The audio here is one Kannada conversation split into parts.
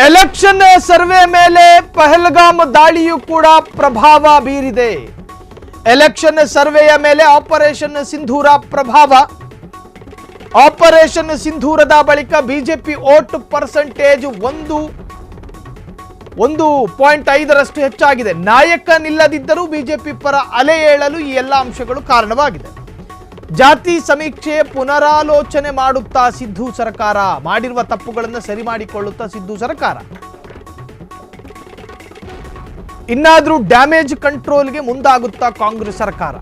ಎಲೆಕ್ಷನ್ ಸರ್ವೆ ಮೇಲೆ ಪಹಲ್ಗಾಮ್ ದಾಳಿಯೂ ಕೂಡ ಪ್ರಭಾವ ಬೀರಿದೆ. ಎಲೆಕ್ಷನ್ ಸರ್ವೆಯ ಮೇಲೆ ಆಪರೇಷನ್ ಸಿಂಧೂರ ಪ್ರಭಾವ. ಆಪರೇಷನ್ ಸಿಂಧೂರದ ಬಳಿಕ ಬಿಜೆಪಿ ವೋಟ್ ಪರ್ಸೆಂಟೇಜ್ 1.5ರಷ್ಟು ಹೆಚ್ಚಾಗಿದೆ. ನಾಯಕ ನಿಲ್ಲದಿದ್ದರೂ ಬಿಜೆಪಿ ಪರ ಅಲೆ ಏಳಲು ಈ ಎಲ್ಲ ಅಂಶಗಳು ಕಾರಣವಾಗಿದೆ. ಜಾತಿ ಸಮೀಕ್ಷೆ ಪುನರಾಲೋಚನೆ ಮಾಡುತ್ತಾ ಸಿದ್ದು ಸರ್ಕಾರ, ಮಾಡಿರುವ ತಪ್ಪುಗಳನ್ನು ಸರಿ ಮಾಡಿಕೊಳ್ಳುತ್ತಾ ಸಿದ್ದು ಸರ್ಕಾರ ಇನ್ನಾದರೂ ಡ್ಯಾಮೇಜ್ ಕಂಟ್ರೋಲ್ಗೆ ಮುಂದಾಗುತ್ತಾ ಕಾಂಗ್ರೆಸ್ ಸರ್ಕಾರ.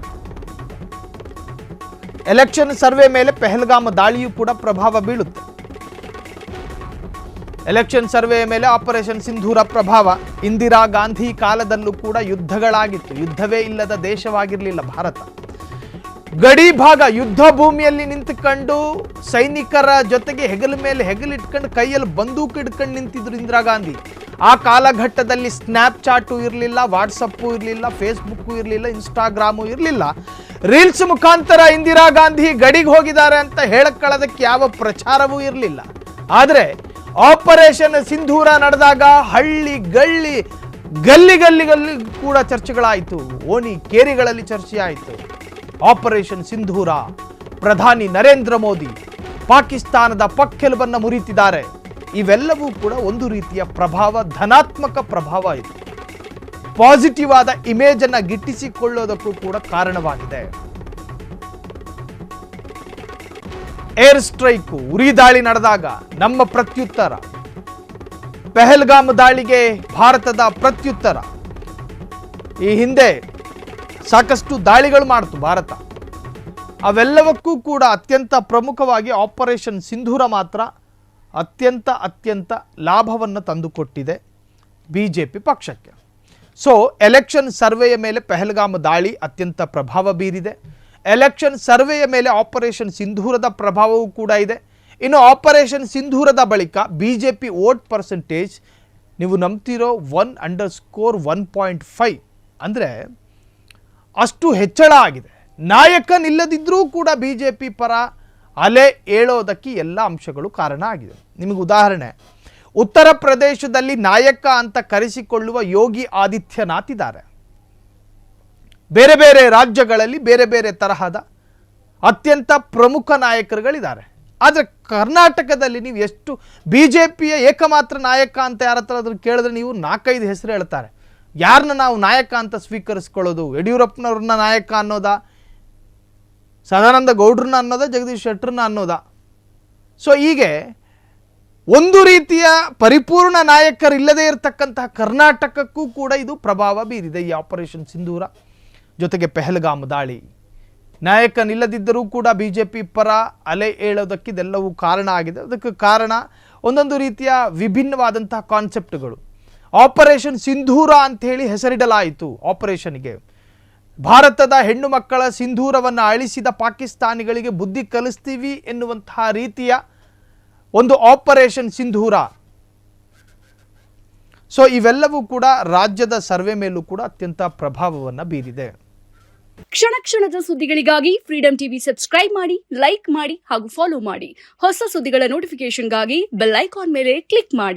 ಎಲೆಕ್ಷನ್ ಸರ್ವೆ ಮೇಲೆ ಪಹಲ್ಗಾಮ್ ದಾಳಿಯೂ ಕೂಡ ಪ್ರಭಾವ ಬೀಳುತ್ತೆ. ಎಲೆಕ್ಷನ್ ಸರ್ವೆಯ ಮೇಲೆ ಆಪರೇಷನ್ ಸಿಂಧೂರ ಪ್ರಭಾವ. ಇಂದಿರಾ ಗಾಂಧಿ ಕಾಲದಲ್ಲೂ ಕೂಡ ಯುದ್ಧಗಳಾಗಿತ್ತು. ಯುದ್ಧವೇ ಇಲ್ಲದ ದೇಶವಾಗಿರಲಿಲ್ಲ ಭಾರತ. ಗಡಿ ಭಾಗ ಯುದ್ಧ ಭೂಮಿಯಲ್ಲಿ ನಿಂತುಕೊಂಡು ಸೈನಿಕರ ಜೊತೆಗೆ ಹೆಗಲ ಮೇಲೆ ಹೆಗಲಿಟ್ಕೊಂಡು ಕೈಯಲ್ಲಿ ಬಂದೂಕು ಇಟ್ಕೊಂಡು ನಿಂತಿದ್ರು ಇಂದಿರಾ ಗಾಂಧಿ. ಆ ಕಾಲಘಟ್ಟದಲ್ಲಿ ಸ್ನ್ಯಾಪ್ಚಾಟು ಇರಲಿಲ್ಲ, ವಾಟ್ಸಪ್ಪು ಇರಲಿಲ್ಲ, ಫೇಸ್ಬುಕ್ಕು ಇರಲಿಲ್ಲ, ಇನ್ಸ್ಟಾಗ್ರಾಮು ಇರಲಿಲ್ಲ. ರೀಲ್ಸ್ ಮುಖಾಂತರ ಇಂದಿರಾ ಗಾಂಧಿ ಗಡಿಗೆ ಹೋಗಿದ್ದಾರೆ ಅಂತ ಹೇಳಕೊಳ್ಳೋದಕ್ಕೆ ಯಾವ ಪ್ರಚಾರವೂ ಇರಲಿಲ್ಲ. ಆದರೆ ಆಪರೇಷನ್ ಸಿಂಧೂರ ನಡೆದಾಗ ಹಳ್ಳಿ ಗಲ್ಲಿ ಕೂಡ ಚರ್ಚೆಗಳಾಯಿತು. ಓಣಿ ಕೇರಿಗಳಲ್ಲಿ ಚರ್ಚೆ ಆಯಿತು. ಆಪರೇಷನ್ ಸಿಂಧೂರ, ಪ್ರಧಾನಿ ನರೇಂದ್ರ ಮೋದಿ ಪಾಕಿಸ್ತಾನದ ಪಕ್ಕೆಲುಬನ್ನು ಮುರಿತಿದ್ದಾರೆ. ಇವೆಲ್ಲವೂ ಕೂಡ ಒಂದು ರೀತಿಯ ಪ್ರಭಾವ, ಧನಾತ್ಮಕ ಪ್ರಭಾವ ಇದೆ. ಪಾಸಿಟಿವ್ ಆದ ಇಮೇಜ್ ಅನ್ನು ಗಿಟ್ಟಿಸಿಕೊಳ್ಳೋದಕ್ಕೂ ಕೂಡ ಕಾರಣವಾಗಿದೆ. ಏರ್ ಸ್ಟ್ರೈಕು, ಉರಿ ದಾಳಿ ನಡೆದಾಗ ನಮ್ಮ ಪ್ರತ್ಯುತ್ತರ, ಪಹಲ್ಗಾಮ್ ದಾಳಿಗೆ ಭಾರತದ ಪ್ರತ್ಯುತ್ತರ. ಈ ಹಿಂದೆ ಸಾಕಷ್ಟು ದಾಳಿಗಳು ಮಾಡಿತು ಭಾರತ. ಅವೆಲ್ಲವಕ್ಕೂ ಕೂಡ ಅತ್ಯಂತ ಪ್ರಮುಖವಾಗಿ ಆಪರೇಷನ್ ಸಿಂಧೂರ ಮಾತ್ರ ಅತ್ಯಂತ ಲಾಭವನ್ನು ತಂದುಕೊಟ್ಟಿದೆ ಬಿಜೆಪಿ ಪಕ್ಷಕ್ಕೆ. ಸೊ ಎಲೆಕ್ಷನ್ ಸರ್ವೆಯ ಮೇಲೆ ಪಹಲ್ಗಾಮ್ ದಾಳಿ ಅತ್ಯಂತ ಪ್ರಭಾವ ಬೀರಿದೆ. ಎಲೆಕ್ಷನ್ ಸರ್ವೆಯ ಮೇಲೆ ಆಪರೇಷನ್ ಸಿಂಧೂರದ ಪ್ರಭಾವವೂ ಕೂಡ ಇದೆ. ಇನ್ನು ಆಪರೇಷನ್ ಸಿಂಧೂರದ ಬಳಿಕ ಬಿಜೆಪಿ ವೋಟ್ ಪರ್ಸೆಂಟೇಜ್ ನೀವು ನಂಬ್ತಿರೋ 1_1.5 ಅಂದರೆ ಅಷ್ಟು ಹೆಚ್ಚಳ ಆಗಿದೆ. ನಾಯಕ ನಿಲ್ಲದಿದ್ದರೂ ಕೂಡ ಬಿಜೆಪಿ ಪರ ಅಲೆ ಏಳೋದಕ್ಕೆ ಎಲ್ಲ ಅಂಶಗಳು ಕಾರಣ ಆಗಿದೆ. ನಿಮಗೆ ಉದಾಹರಣೆ, ಉತ್ತರ ಪ್ರದೇಶದಲ್ಲಿ ನಾಯಕ ಅಂತ ಕರೆಸಿಕೊಳ್ಳುವ ಯೋಗಿ ಆದಿತ್ಯನಾಥ್ ಇದ್ದಾರೆ. ಬೇರೆ ಬೇರೆ ರಾಜ್ಯಗಳಲ್ಲಿ ಬೇರೆ ಬೇರೆ ತರಹದ ಅತ್ಯಂತ ಪ್ರಮುಖ ನಾಯಕರುಗಳಿದ್ದಾರೆ. ಆದರೆ ಕರ್ನಾಟಕದಲ್ಲಿ ನೀವು ಎಷ್ಟು ಬಿಜೆಪಿಯ ಏಕಮಾತ್ರ ನಾಯಕ ಅಂತ ಯಾರ ಹತ್ರ ಅದ್ರ ಕೇಳಿದ್ರೆ ನೀವು 4-5 ಹೆಸರು ಹೇಳ್ತಾರೆ. ಯಾರನ್ನ ನಾವು ನಾಯಕ ಅಂತ ಸ್ವೀಕರಿಸ್ಕೊಳ್ಳೋದು? ಯಡಿಯೂರಪ್ಪನವ್ರನ್ನ ನಾಯಕ ಅನ್ನೋದಾ, ಸದಾನಂದ ಗೌಡ್ರನ್ನ ಅನ್ನೋದಾ, ಜಗದೀಶ್ ಶೆಟ್ಟರ್ನ ಅನ್ನೋದಾ? ಸೊ ಹೀಗೆ ಒಂದು ರೀತಿಯ ಪರಿಪೂರ್ಣ ನಾಯಕರಿಲ್ಲದೇ ಇರತಕ್ಕಂತಹ ಕರ್ನಾಟಕಕ್ಕೂ ಕೂಡ ಇದು ಪ್ರಭಾವ ಬೀರಿದೆ. ಈ ಆಪರೇಷನ್ ಸಿಂಧೂರ ಜೊತೆಗೆ ಪಹಲ್ಗಾಮ್ ದಾಳಿ, ನಾಯಕನಿಲ್ಲದಿದ್ದರೂ ಕೂಡ ಬಿಜೆಪಿ ಪರ ಅಲೆ ಏಳೋದಕ್ಕೆ ಇದೆಲ್ಲವೂ ಕಾರಣ ಆಗಿದೆ. ಅದಕ್ಕೆ ಕಾರಣ ಒಂದೊಂದು ರೀತಿಯ ವಿಭಿನ್ನವಾದಂತಹ ಕಾನ್ಸೆಪ್ಟ್ಗಳು. ಆಪರೇಷನ್ ಸಿಂಧೂರ ಅಂಥೇಳಿ ಹೆಸರಿಡಲಾಯಿತು ಆಪರೇಷನ್ಗೆ. ಭಾರತದ ಹೆಣ್ಣು ಮಕ್ಕಳ ಸಿಂಧೂರವನ್ನು ಅಳಿಸಿದ ಪಾಕಿಸ್ತಾನಿಗಳಿಗೆ ಬುದ್ಧಿ ಕಲಿಸ್ತೀವಿ ಎನ್ನುವಂತಹ ರೀತಿಯ ಒಂದು ಆಪರೇಷನ್ ಸಿಂಧೂರ. ಸೊ ಇವೆಲ್ಲವೂ ಕೂಡ ರಾಜ್ಯದ ಸರ್ವೆ ಮೇಲೂ ಕೂಡ ಅತ್ಯಂತ ಪ್ರಭಾವವನ್ನು ಬೀರಿದೆ. ಕ್ಷಣ ಕ್ಷಣದ ಸುದ್ದಿಗಳಿಗಾಗಿ ಫ್ರೀಡಂ ಟಿವಿ ಸಬ್ಸ್ಕ್ರೈಬ್ ಮಾಡಿ, ಲೈಕ್ ಮಾಡಿ ಹಾಗೂ ಫಾಲೋ ಮಾಡಿ. ಹೊಸ ಸುದ್ದಿಗಳ ನೋಟಿಫಿಕೇಶನ್ಗಾಗಿ ಬೆಲ್ ಐಕಾನ್ ಮೇಲೆ ಕ್ಲಿಕ್ ಮಾಡಿ.